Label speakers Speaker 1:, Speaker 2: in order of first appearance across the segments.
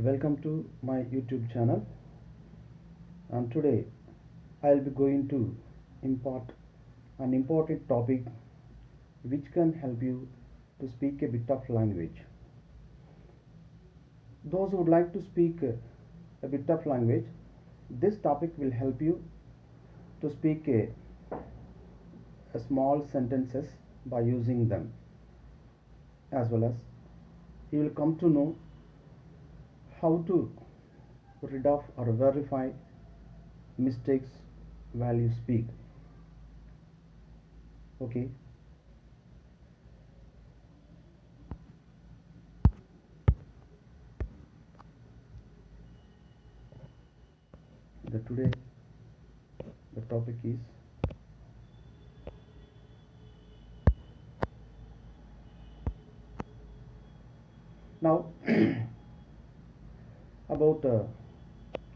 Speaker 1: Welcome to my YouTube channel, and today I'll be going to impart an important topic which can help you to speak a bit of language. Those who would like to speak a bit of language, this topic will help you to speak a small sentences by using them, as well as you will come to know how to rid of or verify mistakes while you speak. Okay. Today the topic is now about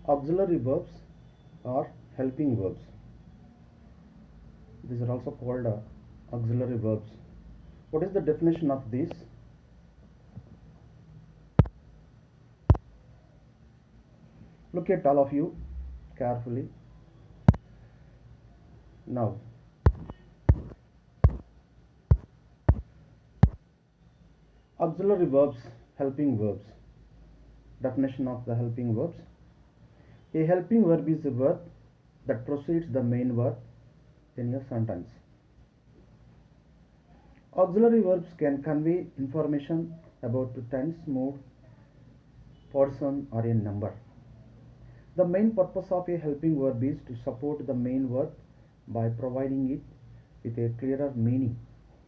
Speaker 1: auxiliary verbs or helping verbs. These are also called auxiliary verbs. What is the definition of these? Look at all of you carefully. Now, auxiliary verbs, helping verbs. Definition of the helping verbs. A helping verb is a verb that precedes the main verb in a sentence. Auxiliary verbs can convey information about the tense, mood, person, or a number. The main purpose of a helping verb is to support the main verb by providing it with a clearer meaning.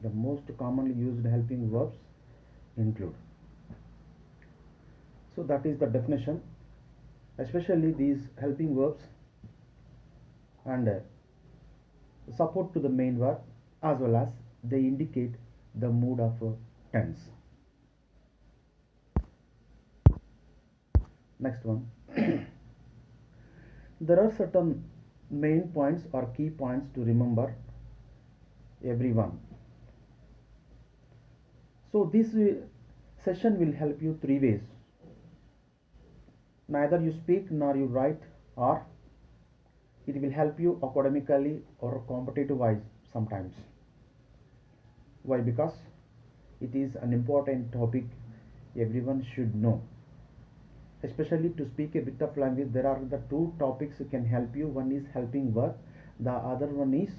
Speaker 1: The most commonly used helping verbs include. So that is the definition. Especially these helping verbs and support to the main verb, as well as they indicate the mood of tense. Next one. There are certain main points or key points to remember everyone. So this session will help you three ways. Neither you speak nor you write, or it will help you academically or competitive wise sometimes. Why? Because it is an important topic everyone should know. Especially to speak a bit of language, there are the two topics that can help you. One is helping verb, the other one is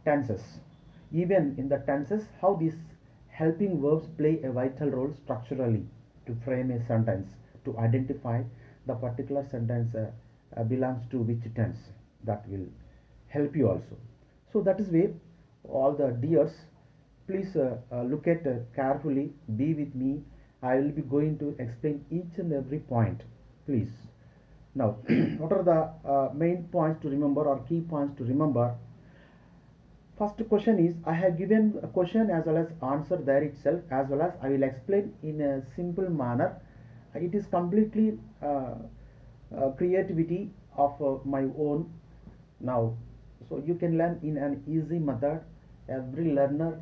Speaker 1: tenses. Even in the tenses, how these helping verbs play a vital role structurally to frame a sentence, to identify the particular sentence belongs to which tense. That will help you also. So that is why all the dears, please look at carefully, be with me. I will be going to explain each and every point, please. Now, what are the main points to remember or key points to remember? First question is, I have given a question as well as answer there itself, as well as I will explain in a simple manner. It is completely creativity of my own now. So you can learn in an easy method. Every learner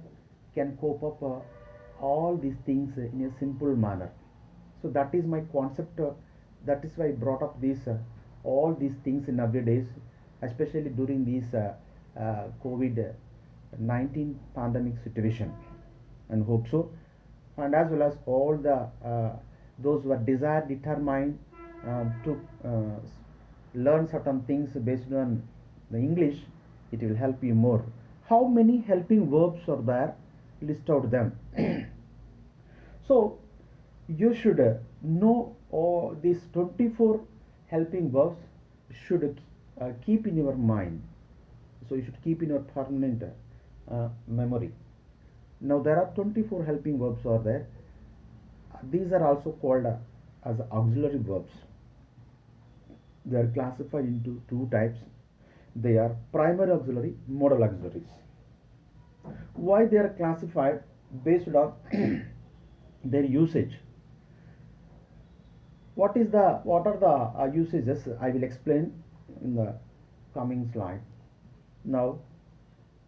Speaker 1: can cope up all these things in a simple manner. So that is my concept. That is why I brought up these all these things in nowadays, especially during this COVID-19 pandemic situation, and hope so. And as well as all the those who are desire determined to learn certain things based on the English, it will help you more. How many helping verbs are there? List out them. So you should know all these 24 helping verbs should keep in your mind. So you should keep in your permanent memory. Now there are 24 helping verbs are there. These are also called as auxiliary verbs. They are classified into two types. They are primary auxiliary, modal auxiliaries. Why they are classified? Based on their usage. What are the usages? I will explain in the coming slide. Now,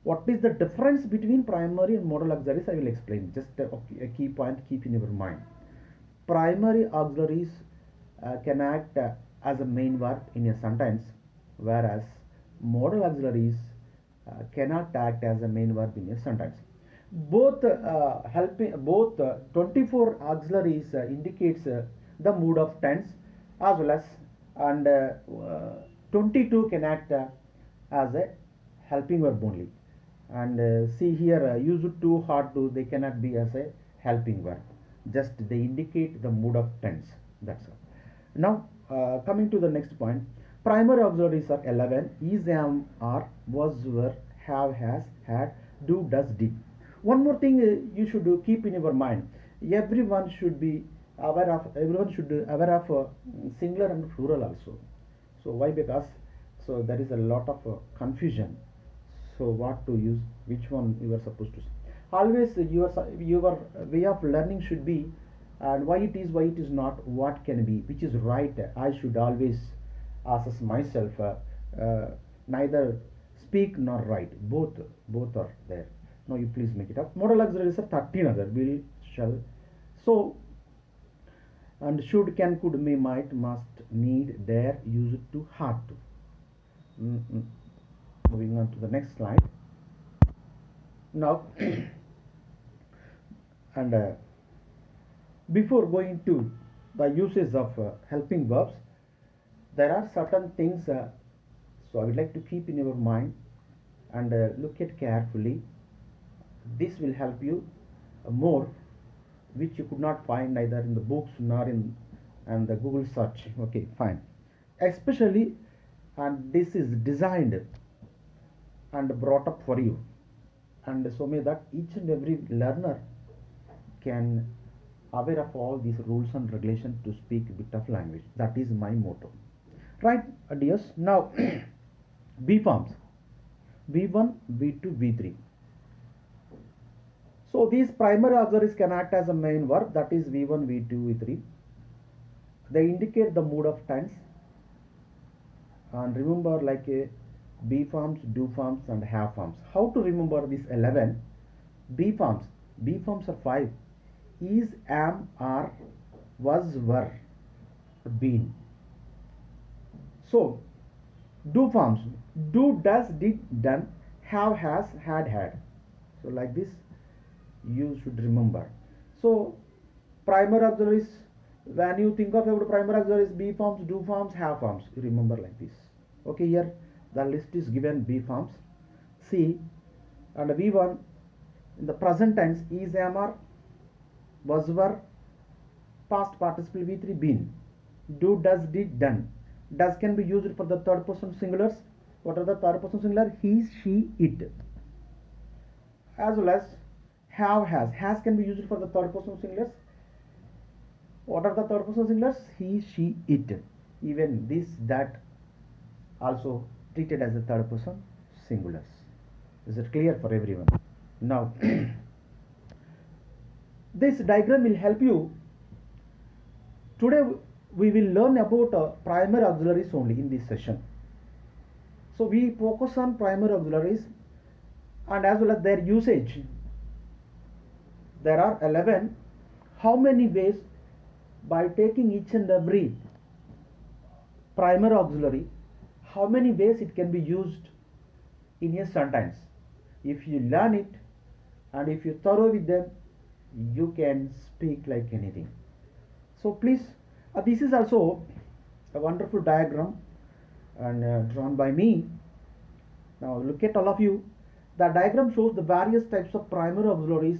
Speaker 1: what is the difference between primary and modal auxiliaries? I will explain. Just a key point keep in your mind. Primary auxiliaries can act as a main verb in a sentence, whereas modal auxiliaries cannot act as a main verb in a sentence. Both 24 auxiliaries indicates the mood of tense as well as, and 22 can act as a helping verb only. And see here, used to, hard to, they cannot be as a helping verb, just they indicate the mood of tense, that's all. Now coming to the next point, primary auxiliaries are 11: is, am, are, was, were, have, has, had, do, does, did. One more thing you should keep in your mind, everyone should be aware of singular and plural also. So why? Because so there is a lot of confusion. So what to use, which one you are supposed to say. Always your way of learning should be, and why it is, why it is not, what can be, which is right. I should always assess myself, neither speak nor write, both are there. Now you please make it up. Modal auxiliaries are 13 other: will, shall, so, and should, can, could, may, might, must, need, dare, used to, had to. Moving on to the next slide. Now and before going to the uses of helping verbs, there are certain things, so I would like to keep in your mind and look at carefully. This will help you more, which you could not find either in the books nor in and the Google search. Okay, fine. Especially, and this is designed and brought up for you, and so may that each and every learner can aware of all these rules and regulations to speak a bit of language. That is my motto, right, dears? Now B forms: V1, V2, V3. So these primary auxiliaries can act as a main verb, that is V1, V2, V3. They indicate the mood of tense, and remember, like a B forms, do forms, and have forms. How to remember these 11 B forms? B forms are 5: is, am, are, was, were, been. So do forms: do, does, did, done, have, has, had. So like this you should remember. So primary auxiliaries, when you think of about primary auxiliaries, B forms, do forms, have forms, you remember like this. Okay, here the list is given. B forms, see, and V1 in the present tense: is, am, are, was, were, past participle V3, been. Do, does, did, done. Does can be used for the third person singulars. What are the third person singular? He, she, it. As well as have, has. Has can be used for the third person singulars. What are the third person singulars? He, she, it. Even this, that also treated as a third person singulars. Is it clear for everyone? Now this diagram will help you. Today we will learn about primary auxiliaries only in this session. So we focus on primary auxiliaries and as well as their usage. There are 11. How many ways? By taking each and every primary auxiliary, how many ways it can be used in a sentence. If you learn it and if you thorough with them, you can speak like anything. So please, this is also a wonderful diagram and drawn by me. Now look at all of you. The diagram shows the various types of primary auxiliaries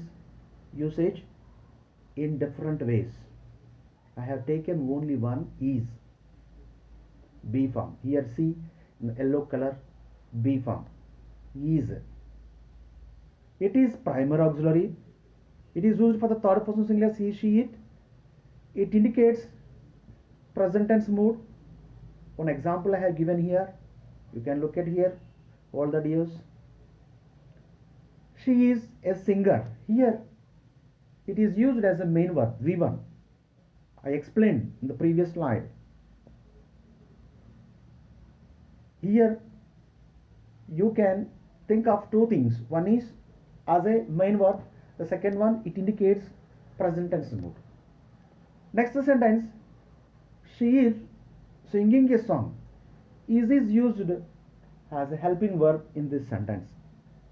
Speaker 1: usage in different ways. I have taken only one, is, B form. Here see in yellow color, B form, is. It is primary auxiliary. It is used for the third person singular, he, she, it. It indicates present tense mood. One example I have given here. You can look at here, all the dears. She is a singer. Here it is used as a main verb, V1. I explained in the previous slide. Here you can think of two things. One is as a main verb. The second one, it indicates present tense mood. Next sentence, She is singing a song. Is used as a helping verb in this sentence.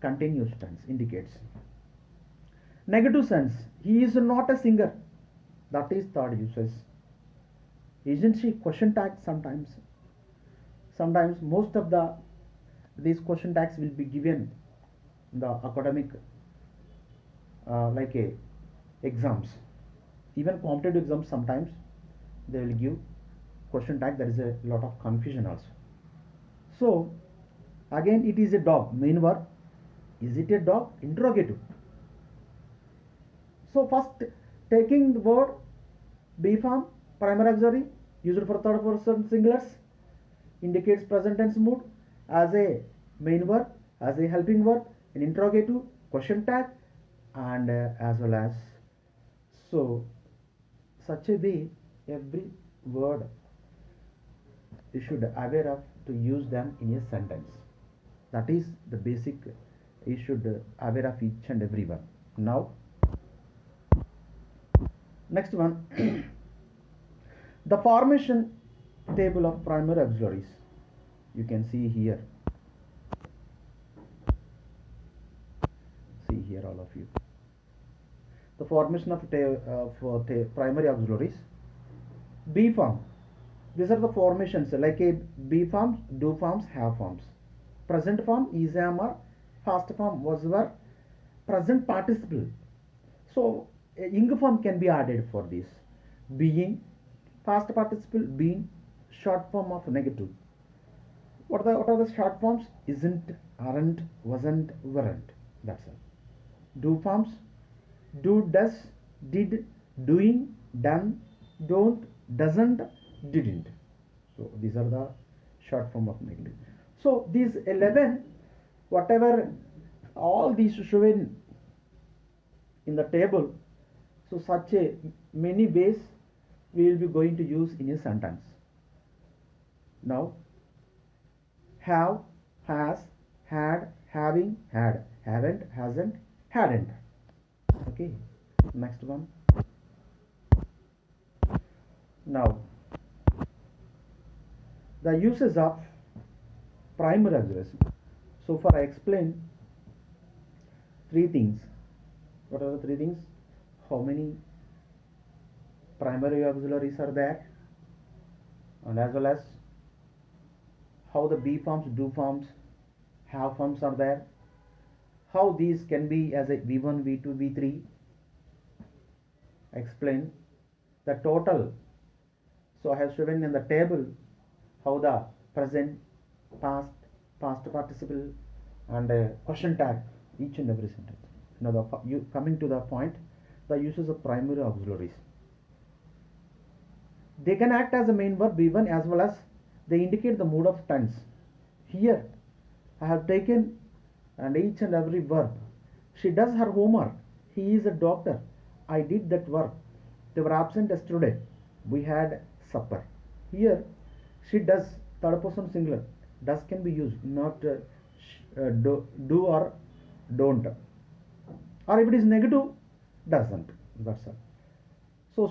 Speaker 1: Continuous tense indicates. Negative sense. He is not a singer. That is third uses. Isn't she? Question tag sometimes. Sometimes most of these question tags will be given in the academic like a exams. Even competitive exams sometimes they will give question tag. There is a lot of confusion also. So again it is a dog. Main verb. Is it a dog? Interrogative. So first taking the word be form primary auxiliary used for third person singulars indicates present tense mood as a main verb, as a helping verb, an interrogative, question tag, and as well as so such a way every word you should aware of to use them in a sentence. That is the basic you should aware of each and every one. Now next one the formation table of primary auxiliaries. You can see here all of you the formation of primary auxiliaries. B form, these are the formations like a be forms, do forms, have forms. Present form is am or, past form was were, present participle. So ing form can be added for this. Being, past participle, been, short form of negative. What are the short forms? Isn't, aren't, wasn't, weren't. That's all. Do forms, do, does, did, doing, done, don't, doesn't, didn't. So these are the short form of negative. So these 11, whatever all these shown in the table, so such a many ways we will be going to use in a sentence. Now have, has, had, having, had, haven't, hasn't, hadn't. Okay, next one. Now the uses of primary auxiliaries. So far I explained three things. What are the three things? How many primary auxiliaries are there, and as well as how the be forms, do forms, have forms are there, how these can be as a v1, v2, v3. Explain the total. So I have shown in the table how the present, past, past participle, and question tag each and every sentence. Now coming to the point, the uses of primary auxiliaries. They can act as a main verb b1 as well as they indicate the mood of tense. Here I have taken and each and every verb. She does her homework. He is a doctor. I did that work. They were absent yesterday. We had supper. Here she does, third person singular. Does can be used, not do or don't. Or if it is negative, doesn't. That's all.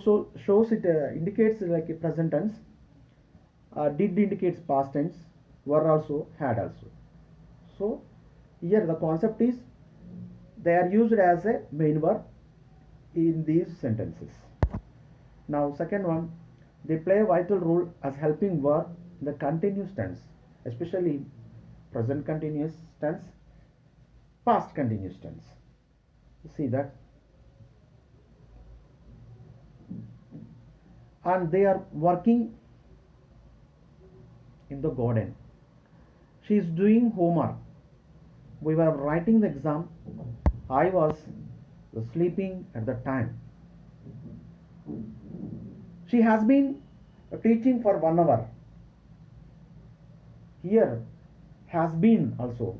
Speaker 1: So shows it indicates like a present tense. Did indicates past tense. Were also, had also. So here the concept is they are used as a main verb in these sentences. Now second one, they play a vital role as helping verb in the continuous tense, especially present continuous tense, past continuous tense. See that. And they are working in the garden. She is doing homework. We were writing the exam. I was sleeping at the time. She has been teaching for 1 hour. Here has been also.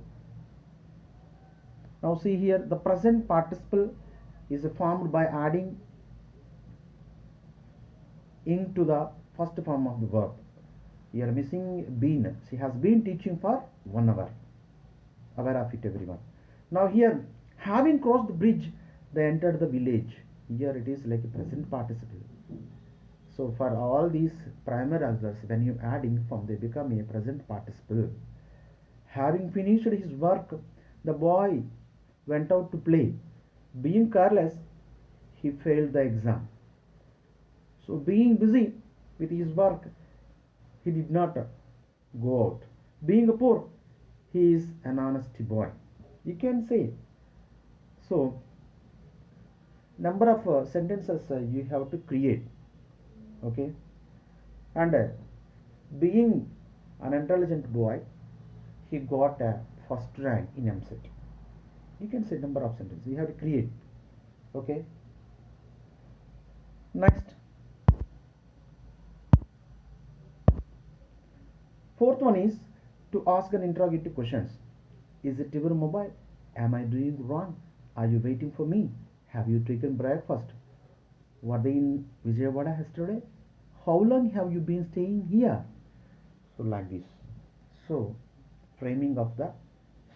Speaker 1: Now see here the present participle is formed by adding ing to the first form of the verb. Here missing been. She has been teaching for 1 hour. Aware of it everyone. Now here having crossed the bridge they entered the village. Here it is like a present participle. So for all these primary auxiliaries, when you adding form, they become a present participle. Having finished his work, the boy went out to play. Being careless, he failed the exam. So being busy with his work, he did not go out. Being poor, he is an honest boy. You can say. So number of sentences you have to create. Okay, and being an intelligent boy, he got a first rank in MSET. You can say number of sentences you have to create. Okay, next, fourth one is to ask an interrogative questions. Is it your mobile? Am I doing wrong? Are you waiting for me? Have you taken breakfast? Were they in Vijayawada yesterday? How long have you been staying here? So like this. So framing of the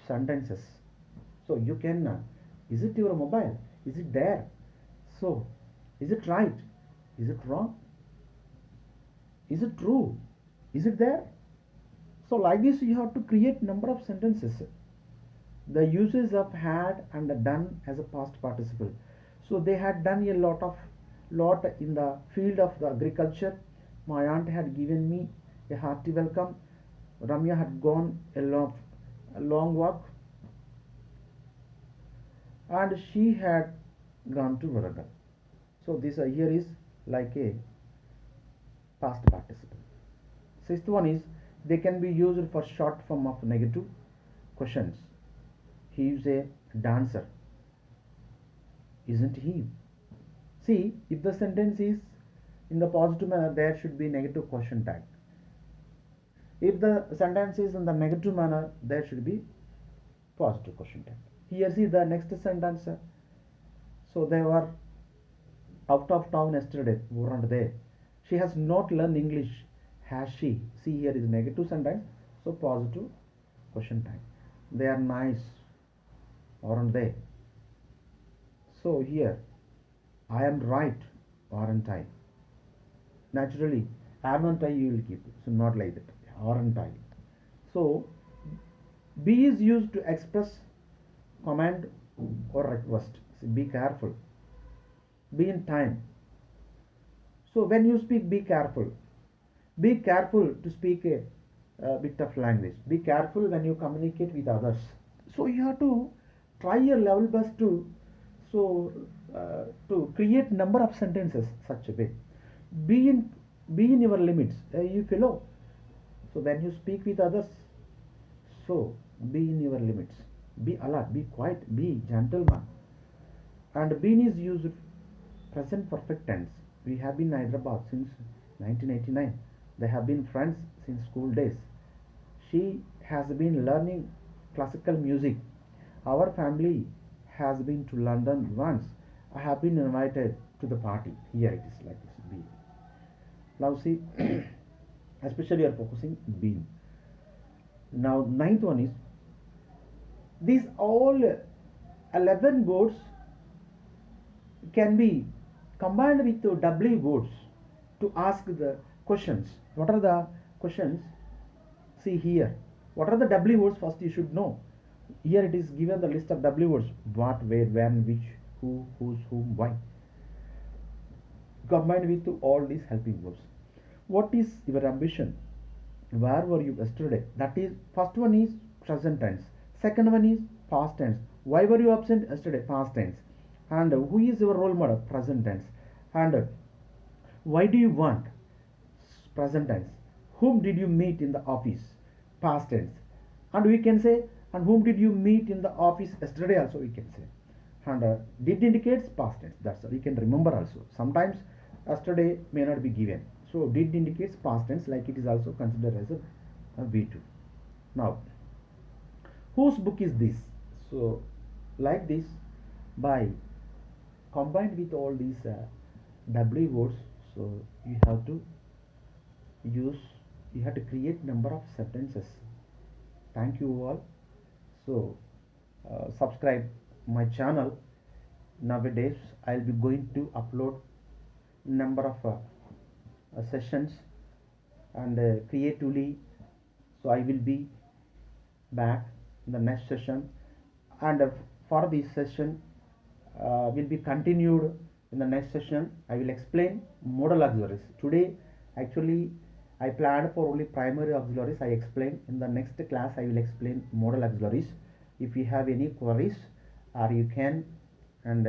Speaker 1: sentences. So you can is it your mobile? Is it there? So is it right? Is it wrong? Is it true? Is it there? So like this you have to create number of sentences. The uses of had and done as a past participle. So they had done a lot in the field of the agriculture. My aunt had given me a hearty welcome. Ramya had gone a long walk, and she had gone to Varagal. So this here is like a past participle. Sixth one is they can be used for short form of negative questions. He is a dancer, isn't he? See, if the sentence is in the positive manner, there should be negative question tag. If the sentence is in the negative manner, there should be positive question tag. Here, see the next sentence. So they were out of town yesterday, weren't they? She has not learned English, has she? See, here is negative sentence, so positive question tag. They are nice, aren't they? So here, I am right, aren't I? Naturally, haven't I you will keep. So not like that, aren't I? So be is used to express command or request. So be careful. Be in time. So when you speak, be careful. Be careful to speak a bit of language. Be careful when you communicate with others. So you have to try your level best so to create number of sentences such a way. Be in be in your limits, you fellow. So when you speak with others, so be in your limits. Be alert. Be quiet. Be gentleman. And been is used present perfect tense. We have been in Hyderabad since 1989. They have been friends since school days. She has been learning classical music. Our family has been to London once. I have been invited to the party. Here it is like this. Be. Now see, especially you are focusing been. Now ninth one is these all 11 words can be combined with the W words to ask the questions. What are the questions? See here. What are the W words? First you should know. Here it is given the list of W words. What, where, when, which, who, whose, whom, why. Combined with all these helping words. What is your ambition? Where were you yesterday? That is, first one is present tense. Second one is past tense. Why were you absent yesterday? Past tense. And who is your role model? Present tense. And why do you want? Present tense. Whom did you meet in the office? Past tense. And we can say, and whom did you meet in the office yesterday also we can say. And did indicates past tense. That's all. You can remember also. Sometimes yesterday may not be given. So did indicates past tense, like it is also considered as a V2. Now, whose book is this? So like this, by combined with all these W words, so you have to use, you have to create number of sentences. Thank you all. So subscribe my channel. Nowadays I'll be going to upload number of sessions and creatively. So I will be back in the next session, and for this session will be continued in the next session. I will explain modal auxiliaries. Today actually I planned for only primary auxiliaries. I explain in the next class. I will explain modal auxiliaries. If you have any queries, or you can and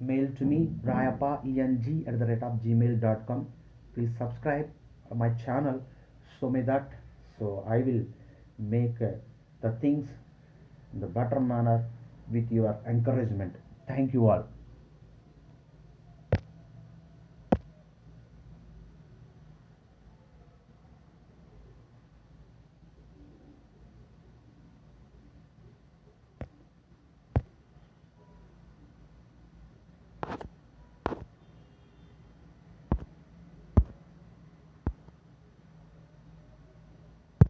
Speaker 1: mail to me rayapaeng@gmail.com. Please subscribe my channel, so may that, so I will make the things in the better manner with your encouragement. Thank you all.